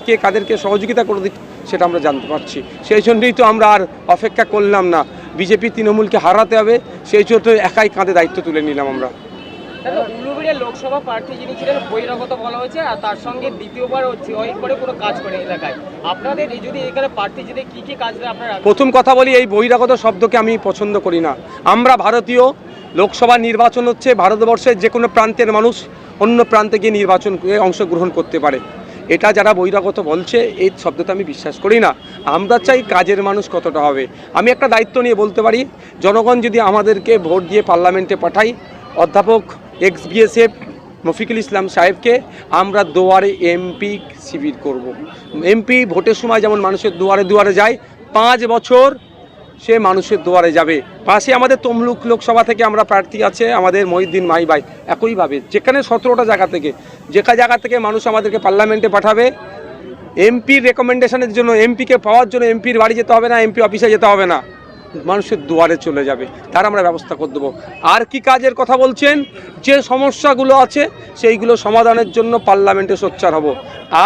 কে কাদেরকে সহযোগিতা করে দিচ্ছে সেটা আমরা জানতে পারছি। সেই জন্যই তো আমরা আর অপেক্ষা করলাম না, বিজেপি তৃণমূলকে হারাতে হবে, সেই জন্য একাই কাঁধে দায়িত্ব তুলে নিলাম আমরা। উলুবেড়িয়ার লোকসভা প্রার্থী যিনি ছিলেন বহিরাগত বলা হয়েছে, আর তার সঙ্গে দ্বিতীয়বার এরপরে কোনো কাজ করে এলাকায় আপনাদের যদি এখানে প্রার্থী যদি কি কি কাজ আপনারা? প্রথম কথা বলি, এই বহিরাগত শব্দকে আমি পছন্দ করি না। আমরা ভারতীয়, লোকসভা নির্বাচন হচ্ছে ভারতবর্ষের যে কোনো প্রান্তের মানুষ অন্য প্রান্তে গিয়ে নির্বাচন অংশগ্রহণ করতে পারে। এটা যারা বহিরাগত বলছে এই শব্দটা আমি বিশ্বাস করি না। আমরা চাই কাজের মানুষ কতটা হবে। আমি একটা দায়িত্ব নিয়ে বলতে পারি, জনগণ যদি আমাদেরকে ভোট দিয়ে পার্লামেন্টে পাঠাই, অধ্যাপক এক্স বিএসএফ মফিকুল ইসলাম সাহেবকে আমরা দুয়ারে এমপি শিবির করব। এমপি ভোটের সময় যেমন মানুষের দুয়ারে দুয়ারে যায়, 5 বছর সে মানুষের দুয়ারে যাবে। পাশে আমাদের তমলুক লোকসভা থেকে আমরা প্রার্থী আছে আমাদের মহিউদ্দিন মাই ভাই, একইভাবে যেখানে 17টা জায়গা থেকে জায়গা থেকে মানুষ আমাদেরকে পার্লামেন্টে পাঠাবে, এমপির রেকমেন্ডেশনের জন্য, এমপিকে পাওয়ার জন্য এমপির বাড়ি যেতে হবে না, এমপি অফিসে যেতে হবে না, মানুষের দুয়ারে চলে যাবে, তার আমরা ব্যবস্থা করে দেবো। আর কি কাজের কথা বলছেন? যে সমস্যাগুলো আছে সেইগুলো সমাধানের জন্য পার্লামেন্টে সোচ্চার হব।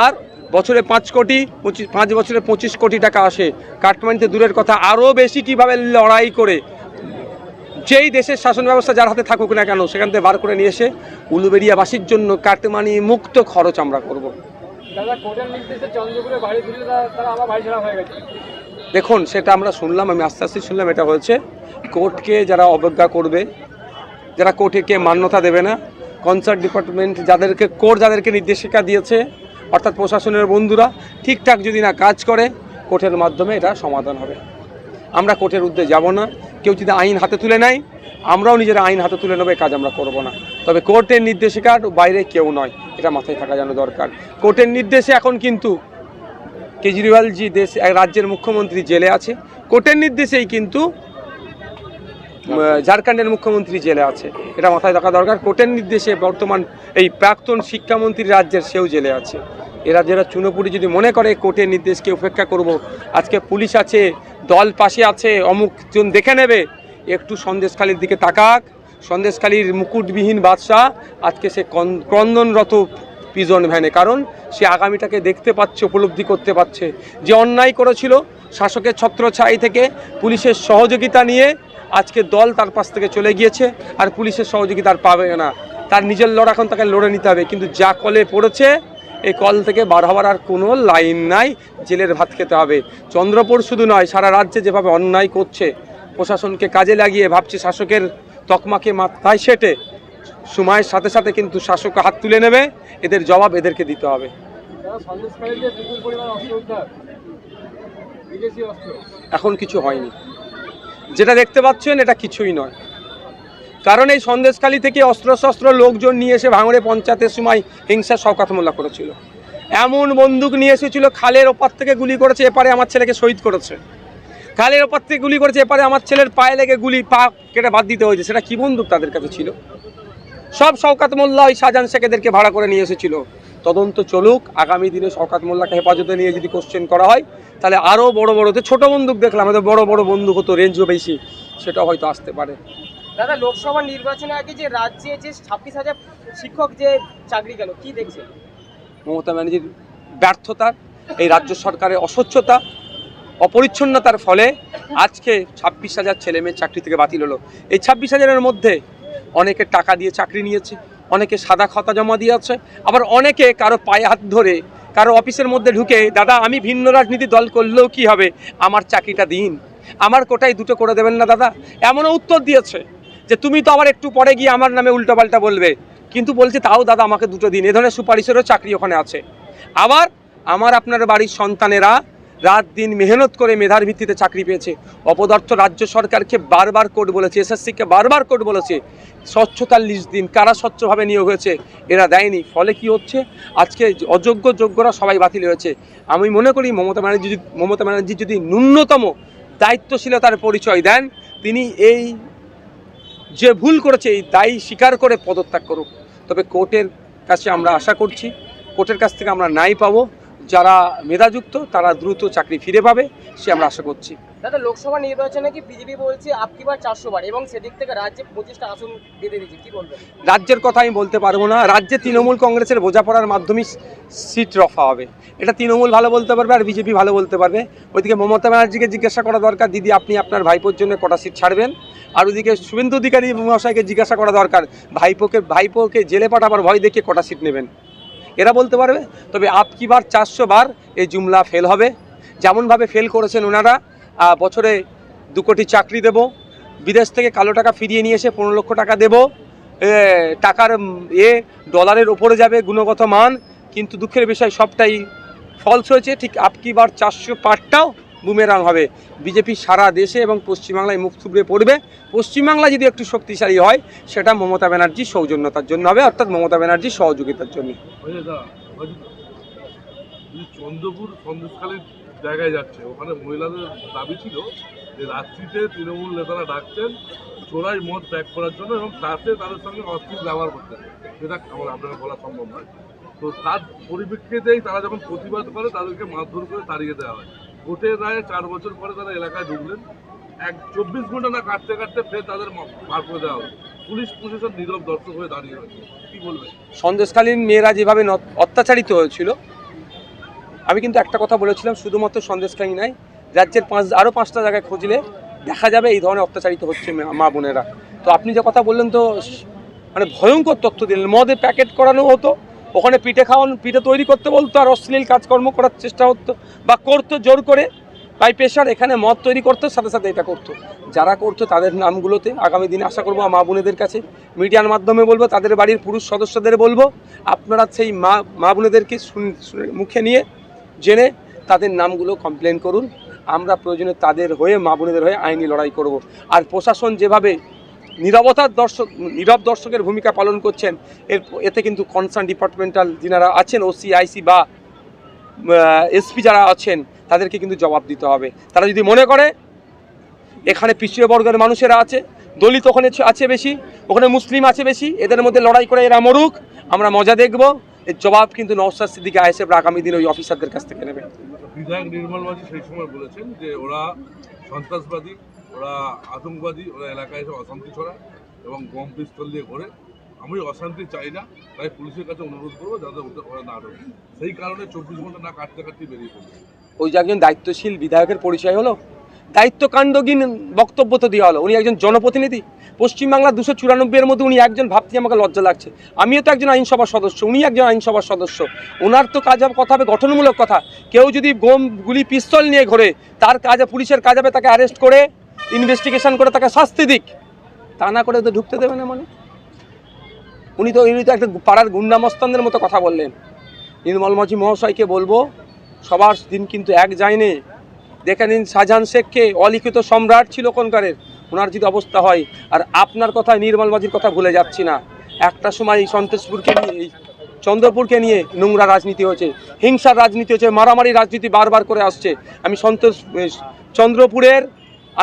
আর বছরে 5 বছরে 25 কোটি টাকা আসে, কাটমানিতে দূরের কথা, আরও বেশি কিভাবে লড়াই করে যেই দেশের শাসন ব্যবস্থা যার হাতে থাকুক না কেন সেখান থেকে বার করে নিয়ে এসে উলুবেড়িয়াবাসীর জন্য কাটমানি মুক্ত খরচ আমরা করব। দেখুন, সেটা আমরা শুনলাম, আমি আস্তে আস্তে শুনলাম এটা হয়েছে। কোর্টকে যারা অবজ্ঞা করবে, যারা কোর্টকে মান্যতা দেবে না, কনসার্ট ডিপার্টমেন্ট যাদেরকে নির্দেশিকা দিয়েছে, অর্থাৎ প্রশাসনের বন্ধুরা ঠিকঠাক যদি না কাজ করে, কোর্টের মাধ্যমে এটা সমাধান হবে। আমরা কোর্টের উদ্যোগে যাব না। কেউ যদি আইন হাতে তুলে নেয়, আমরাও নিজেরা আইন হাতে তুলে নেবে, কাজ আমরা করব না। তবে কোর্টের নির্দেশিকার বাইরে কেউ নয়, এটা মাথায় থাকা যেন দরকার। কোর্টের নির্দেশে এখন কিন্তু কেজরিওয়ালজি রাজ্যের মুখ্যমন্ত্রী জেলে আছে, কোর্টের নির্দেশেই কিন্তু ঝাড়খণ্ডের মুখ্যমন্ত্রী জেলে আছে, এটা মাথায় রাখা দরকার। কোর্টের নির্দেশে বর্তমান এই প্রাক্তন শিক্ষামন্ত্রী রাজ্যের সেও জেলে আছে। এরা যারা চুনোপুরি যদি মনে করে কোর্টের নির্দেশকে উপেক্ষা করব, আজকে পুলিশ আছে, দল পাশে আছে, অমুক জন দেখে নেবে, একটু সন্দেশখালির দিকে তাকাক। সন্দেশখালির মুকুটবিহীন বাদশাহ আজকে সে ক্রন্দনরত পিজন ভ্যানে, কারণ সে আগামীটাকে দেখতে পাচ্ছে, উপলব্ধি করতে পারছে। যে অন্যায় করেছিল, শাসকের ছত্রছায়া থেকে পুলিশের সহযোগিতা নিয়ে আজকে দল তার পাশ থেকে চলে গিয়েছে, আর পুলিশের সহযোগিতা আর পাবে না। তার নিজের লড়া এখন তাকে লড়ে নিতে হবে। কিন্তু যা কলে পড়েছে, এই কল থেকে বার হওয়ার আর কোনো লাইন নাই, জেলের ভাত খেতে হবে। চন্দ্রপুর শুধু নয়, সারা রাজ্যে যেভাবে অন্যায় করছে, প্রশাসনকে কাজে লাগিয়ে ভাবছে শাসকের তকমাকে মাথায় সেটে, সময়ের সাথে সাথে কিন্তু শাসক হাত তুলে নেবে, এদের জবাব এদেরকে দিতে হবে। এখন কিছু হয়নি, যেটা দেখতে পাচ্ছেন এটা কিছুই নয়। কারণ এই সন্দেশখালী থেকে অস্ত্রশস্ত্র লোকজন নিয়ে এসে ভাঙড়ে পঞ্চায়েতের সময় হিংসা শওকত মোল্লা করেছিল। এমন বন্দুক নিয়ে এসেছিল, খালের ওপার থেকে গুলি করেছে, এপারে আমার ছেলেকে শহীদ করেছে। খালের ওপার থেকে গুলি করেছে, এপারে আমার ছেলের পায়ে লেগে পা কেটে বাদ দিতে হয়েছে। সেটা কি বন্দুক তাদের কাছে ছিল? সব শওকত মোল্লা ওই শাহজাহান শেখেদেরকে ভাড়া করে নিয়ে এসেছিল। তদন্ত চলুক, আগামী দিনে শওকত মোল্লাকে হেফাজতে নিয়ে যদি কোশ্চেন করা হয়, তাহলে আরও বড় বড়, ছোট বন্দুক দেখলাম, আমাদের বড় বড় বন্দুক হতো, রেঞ্জও বেশি, সেটা হয়তো আসতে পারে। দাদা, লোকসভা নির্বাচনের আগে যে রাজ্যে যে 26,000 শিক্ষক যে চাকরি গেল, কি দেখছেন? মমতা ব্যানার্জির ব্যর্থতা, এই রাজ্য সরকারের অস্বচ্ছতা, অপরিচ্ছন্নতার ফলে আজকে 26,000 ছেলে মেয়ের চাকরি থেকে বাতিল হলো। এই 26,000-এর মধ্যে অনেকে টাকা দিয়ে চাকরি নিয়েছে, অনেকে সাদা খাতা জমা দিয়েছে, আবার অনেকে কারো পায়ে হাত ধরে, কারো অফিসের মধ্যে ঢুকে, দাদা আমি ভিন্ন রাজনীতি দল করলেও কি হবে, আমার চাকরিটা দিন, আমার কোটায় 2টো করে দেবেন না দাদা, এমনও উত্তর দিয়েছে যে তুমি তো আবার একটু পরে গিয়ে আমার নামে উল্টোপাল্টা বলবে, কিন্তু বলছে তাও দাদা আমাকে 2টো দিন। এ ধরনের সুপারিশেরও চাকরি ওখানে আছে। আবার আমার আপনার বাড়ির সন্তানেরা রাত দিন মেহনত করে মেধার ভিত্তিতে চাকরি পেয়েছে। অপদার্থ রাজ্য সরকারকে বারবার কোর্ট বলেছে, এসএসসিকে বারবার কোর্ট বলেছে স্বচ্ছতার লিস্ট দিন, কারা স্বচ্ছভাবে নিয়োগ হয়েছে, এরা দেয়নি। ফলে কি হচ্ছে, আজকে অযোগ্য যোগ্যরা সবাই বাতিল হয়েছে। আমি মনে করি মমতা ব্যানার্জি যদি ন্যূনতম দায়িত্বশীলতার পরিচয় দেন, তিনি এই যে ভুল করেছে এই দায়ী স্বীকার করে পদত্যাগ করুক। তবে কোর্টের কাছে আমরা আশা করছি, কোর্টের কাছ থেকে আমরা নাই পাবো, যারা মেধাযুক্ত তারা দ্রুত চাকরি ফিরে পাবে সে আমরা আশা করছি। দাদা, লোকসভা নির্বাচনে কি বিজেপি বলছে আপকি বার 400 বার এবং সেদিক থেকে রাজ্যে 25টা আসন বেঁধে দিয়েছে, কি বলবেন? রাজ্যের কথা আমি বলতে পারবো না। রাজ্যে তৃণমূল কংগ্রেসের বোঝাপড়ার মাধ্যমে সিট রফা হবে, এটা তৃণমূল ভালো বলতে পারবে আর বিজেপি ভালো বলতে পারবে। ওইদিকে মমতা ব্যানার্জিকে জিজ্ঞাসা করা দরকার, দিদি আপনি আপনার ভাইপোর জন্য কটা সিট ছাড়বেন। আর ওইদিকে শুভেন্দু অধিকারী মহাশয়কে জিজ্ঞাসা করা দরকার, ভাইপোকে জেলে পাঠাবার ভয় দেখিয়ে কটা সিট নেবেন, এরা বলতে পারবে। তবে আপকি বার 400 বার এই জুমলা ফেল হবে। যেমনভাবে ফেল করেছেন ওনারা, বছরে 2 কোটি চাকরি দেব, বিদেশ থেকে কালো টাকা ফিরিয়ে নিয়ে এসে 15 লক্ষ টাকা দেব, টাকার ডলারের ওপরে যাবে গুণগত মান, কিন্তু দুঃখের বিষয় সবটাই ফলস হয়েছে। ঠিক আপকি বার 400 পারটাও বুমেরাং হবে। বিজেপি সারা দেশে এবং পশ্চিমবাংলায় মুখ থুবড়ে পড়বে। পশ্চিমবাংলা যদি একটু শক্তিশালী হয় সেটা মমতা ব্যানার্জির সৌজন্যতার জন্য হবে, অর্থাৎ মমতা ব্যানার্জির সহযোগিতার জন্য। চন্দ্রপুর সন্দেশখালীর জায়গায় যাচ্ছে, ওখানে মহিলাদের দাবি ছিল যে রাত্রিতে তৃণমূল নেতারা ডাকছেন চোরাই মদ ত্যাগ করার জন্য এবং তাতে তাদের সঙ্গে অশ্লীল ব্যবহার করতেন, সেটা আপনারা বলা সম্ভব নয়। তো তার পরিপ্রেক্ষিতেই তারা যখন প্রতিবাদ করে তাদেরকে মারধর করে তাড়িয়ে দেওয়া হয়। কোর্টের রায়ে 4 বছর পরে তারা এলাকায় ঢুকলেন, 24 ঘন্টা না কাটতে কাটতে ফের তাদের বার করে দেওয়া হয়। পুলিশ প্রশাসন নীরব দর্শক হয়ে দাঁড়িয়ে রয়েছে, কি বলবেন? সন্দেশকালীন মেয়েরা যেভাবে অত্যাচারিত হয়েছিল, আমি কিন্তু একটা কথা বলেছিলাম, শুধুমাত্র সন্দেশকালী নয়, রাজ্যের আরও 5টা জায়গায় খুঁজলে দেখা যাবে এই ধরনের অত্যাচারিত হচ্ছে মা বোনেরা। তো আপনি যে কথা বললেন তো মানে ভয়ঙ্কর তথ্য দিলেন। মদে প্যাকেট করানো হতো, ওখানে পিঠে তৈরি করতে বলতো, আর অশ্লীল কাজকর্ম করার চেষ্টা হতো বা করতো জোর করে বাই প্রেশার। এখানে মদ তৈরি করতো, সাথে সাথে এটা করতো। যারা করতো তাদের নামগুলোতে আগামী দিনে আশা করবো মা বোনেদের কাছে মিডিয়ার মাধ্যমে বলবো, তাদের বাড়ির পুরুষ সদস্যদের বলবো, আপনারা সেই মা বোনেদেরকে মুখে নিয়ে জেনে তাদের নামগুলো কমপ্লেন করুন। আমরা প্রয়োজনে তাদের হয়ে মা বোনেদের হয়ে আইনি লড়াই করব। আর প্রশাসন যেভাবে নীরব দর্শকের ভূমিকা পালন করছেন, এতে কিন্তু কনসার্ন ডিপার্টমেন্টাল যিনারা আছেন, ওসি, আইসি বা এসপি যারা আছেন, তাদেরকে কিন্তু জবাব দিতে হবে। তারা যদি মনে করে এখানে পিছিয়ে বর্গের মানুষেরা আছে, দলিত ওখানে আছে বেশি, ওখানে মুসলিম আছে বেশি, এদের মধ্যে লড়াই করে এরা মরুক, আমরা মজা দেখব, এর জবাব কিন্তু নওশাদ সিদ্দিকী আইএসএফ আগামী দিন ওই অফিসারদের কাছ থেকে নেবে। বিধায়ক নির্মল মাঝি সেই সময় বলেছেন যে ওরা সন্ত্রাসবাদী, ওরা আতঙ্কবাদী, ওরা এলাকায় এসে অশান্তি ছড়ায় এবং বম পিস্তল দিয়ে ঘোরে। আমি অশান্তি চাই না, তাই পুলিশের কাছে অনুরোধ করবো যাতে ওরা না ঢোকে। সেই কারণে 24 ঘন্টা না কাটতে কাটতে বেরিয়ে পড়বে। ওই যে একজন দায়িত্বশীল বিধায়কের পরিচয় হলো, দায়িত্বকাণ্ডহীন বক্তব্য তো দেওয়া হলো। উনি একজন জনপ্রতিনিধি, পশ্চিমবাংলা 294-এর মধ্যে উনি একজন, ভাবতে আমাকে লজ্জা লাগছে। আমিও তো একজন আইনসভার সদস্য, উনি একজন আইনসভার সদস্য। ওনার তো কাজ হবে, কথা হবে গঠনমূলক কথা। কেউ যদি গুলি পিস্তল নিয়ে ঘোরে, তার কাজে পুলিশের কাজ হবে তাকে অ্যারেস্ট করে ইনভেস্টিগেশন করে তাকে শাস্তি দিক, তা না করে তো ঢুকতে দেবে না। মানে উনি তো একটা পাড়ার গুন্ডামস্তানদের মতো কথা বললেন। নির্মল মাঝি মহাশয়কে বলবো, সবার দিন কিন্তু এক যায়নি। দেখে নিন শাহজাহান শেখকে, অলিখিত সম্রাট ছিল কোনকারের, ওনার যদি অবস্থা হয়। আর আপনার কথায় নির্মল মাঝির কথা ভুলে যাচ্ছি না। একটা সময় এই সন্তোষপুরকে নিয়ে, এই চন্দ্রপুরকে নিয়ে নোংরা রাজনীতি হয়েছে, হিংসার রাজনীতি হয়েছে, মারামারি রাজনীতি বারবার করে আসছে। আমি চন্দ্রপুরের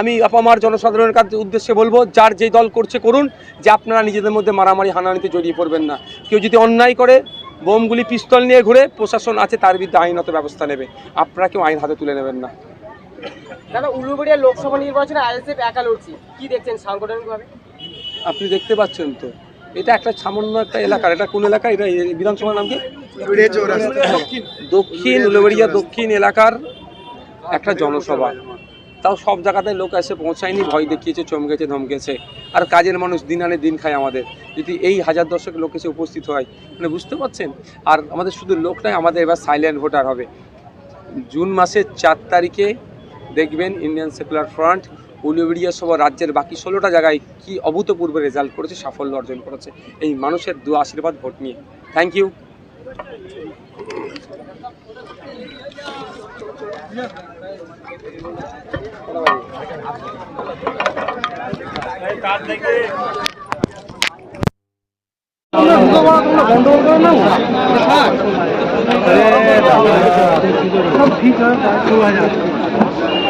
আমি আপামার জনসাধারণের কাছে উদ্দেশ্যে বলবো, যার যেই দল করছে করুন, যে আপনারা নিজেদের মধ্যে মারামারি হানাহানিতে জড়িয়ে পড়বেন না। কেউ যদি অন্যায় করে বোমগুলি পিস্তল নিয়ে ঘুরে, প্রশাসন আছে তার বিরুদ্ধে আইনত ব্যবস্থা নেবে, আপনারা কেউ আইন হাতে তুলে নেবেন না। দাদা, উলুবেড়িয়া লোকসভা নির্বাচনে আইএসএফ একা লড়ছে, কি দেখছেন সাংগঠনিকভাবে? আপনি দেখতে পাচ্ছেন তো, এটা একটা সামান্য একটা এলাকার, এটা কোন এলাকা, এটা বিধানসভার নাম কি? দক্ষিণ উলুবেড়িয়া দক্ষিণ এলাকার একটা জনসভা। তাও সব জায়গাতে লোক এসে পৌঁছায়নি, ভয় দেখিয়েছে, চমকেছে, ধমকেছে। আর কাজের মানুষ দিন আনে দিন খায় আমাদের, যদি এই 1000-1000 লোক এসে উপস্থিত হয়, মানে বুঝতে পারছেন। আর আমাদের শুধু লোক নয়, আমাদের এবার সাইলেন্ট ভোটার হবে। জুন মাসের 4 তারিখে দেখবেন ইন্ডিয়ান সেকুলার ফ্রন্ট উলুবেড়িয়া সহ রাজ্যের বাকি 16টা জায়গায় কি অভূতপূর্ব রেজাল্ট করেছে, সাফল্য অর্জন করেছে, এই মানুষের দোয়া আশীর্বাদ ভোট নিয়ে। Thank you.